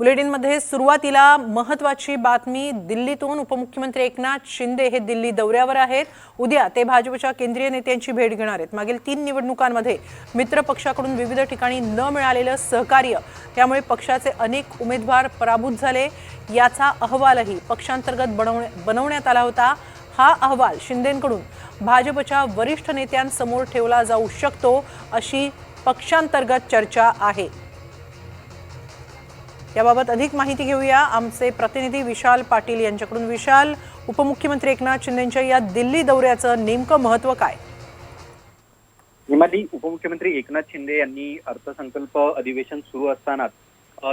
बुलेटिनमध्ये सुरुवातीला महत्त्वाची बातमी दिल्लीतून उपमुख्यमंत्री एकनाथ शिंदे हे दिल्ली दौऱ्यावर आहेत। उद्या ते भाजपच्या केंद्रीय नेत्यांची भेट घेणार आहेत। मागील 3 निवडणुकांमध्ये मित्र पक्षाकडून विविध ठिकाणी न मिळालेलं सहकार्य त्यामुळे पक्षाचे अनेक उमेदवार पराभूत झाले। याचा अहवालही पक्षांतर्गत बनवण्यात आला होता। हा अहवाल शिंदेंकडून भाजपच्या वरिष्ठ नेत्यांसमोर ठेवला जाऊ शकतो अशी पक्षांतर्गत चर्चा आहे। याबाबत अधिक माहिती घेऊया आमचे प्रतिनिधी विशाल पाटील यांच्याकडून। विशाल, उपमुख्यमंत्री एकनाथ शिंदेंच्या या दिल्ली दौऱ्याचं नेमकं महत्त्व काय? हिमाली, उपमुख्यमंत्री एकनाथ शिंदे यांनी अर्थसंकल्प अधिवेशन सुरू असताना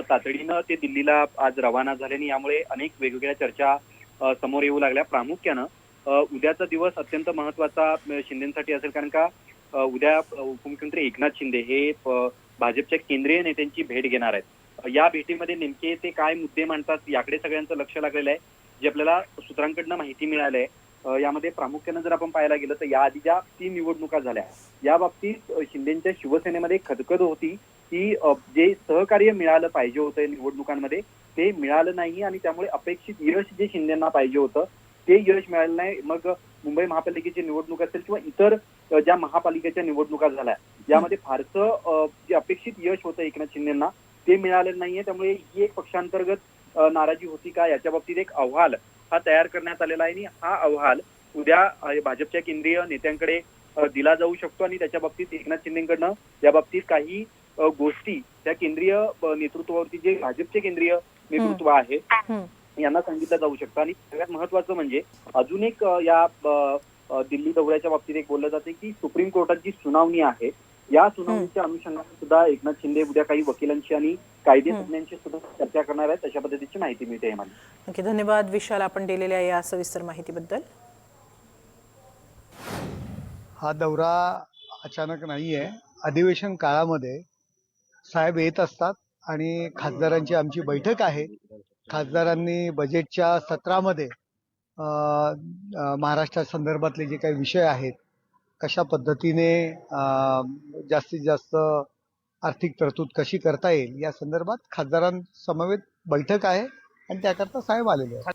तातडीनं ते दिल्लीला आज रवाना झाल्याने यामुळे अनेक वेगवेगळ्या चर्चा समोर येऊ लागल्या। प्रामुख्यानं उद्याचा दिवस अत्यंत महत्त्वाचा शिंदेंसाठी असेल, कारण का उद्या उपमुख्यमंत्री एकनाथ शिंदे हे भाजपच्या केंद्रीय नेत्यांची भेट घेणार आहेत। या भेटीमध्ये नेमके ते काय मुद्दे मांडतात याकडे सगळ्यांचं लक्ष लागलेलं आहे, जे आपल्याला सूत्रांकडनं माहिती मिळाली आहे। यामध्ये प्रामुख्यानं जर आपण पाहायला गेलं तर याआधी ज्या 3 निवडणुका झाल्या या बाबतीत शिंदेंच्या शिवसेनेमध्ये खदखद होती की जे सहकार्य मिळालं पाहिजे होतं निवडणुकांमध्ये ते मिळालं नाही आणि त्यामुळे अपेक्षित यश जे शिंदेंना पाहिजे होतं ते यश मिळालं नाही। मग मुंबई महापालिकेची निवडणूक असेल किंवा इतर ज्या महापालिकेच्या निवडणुका झाल्या यामध्ये फारसं जे अपेक्षित यश होतं एकनाथ शिंदेंना ते मिळालेलं नाहीये। त्यामुळे ही एक पक्षांतर्गत नाराजी होती का याच्या बाबतीत एक अहवाल हा तयार करण्यात आलेला आहे आणि हा अहवाल उद्या भाजपच्या केंद्रीय नेत्यांकडे दिला जाऊ शकतो आणि त्याच्या बाबतीत एकनाथ शिंदेकडनं या बाबतीत काही गोष्टी त्या केंद्रीय नेतृत्वावरती जे भाजपचे केंद्रीय नेतृत्व आहे यांना सांगितलं जाऊ शकतं। आणि सगळ्यात महत्वाचं म्हणजे अजून एक या दिल्ली दौऱ्याच्या बाबतीत एक बोललं जाते की सुप्रीम कोर्टात जी सुनावणी आहे या सुनावणीच्या अनुषंगाने सुद्धा एकनाथ शिंदे उद्या काही वकिलांशी आणि कायदे तज्ञांशी सुद्धा चर्चा करणार आहेत, अशा पद्धतीची माहिती मिळते। नक्की, धन्यवाद विशाल आपण दिलेल्या या सविस्तर माहितीबद्दल। हा दौरा अचानक नाहीये। अधिवेशन काळामध्ये साहेब येत असतात आणि खासदारांची आमची बैठक आहे। खासदारांनी बजेटच्या सत्रामध्ये महाराष्ट्रा संदर्भातले जे काही विषय आहेत, कशा पद्धतीने जास्तीत जास्त आर्थिक तरतूद कशी करता येईल या संदर्भात खासदारांसमवेत बैठक आहे आणि त्याकरता साहेब आलेले आहेत।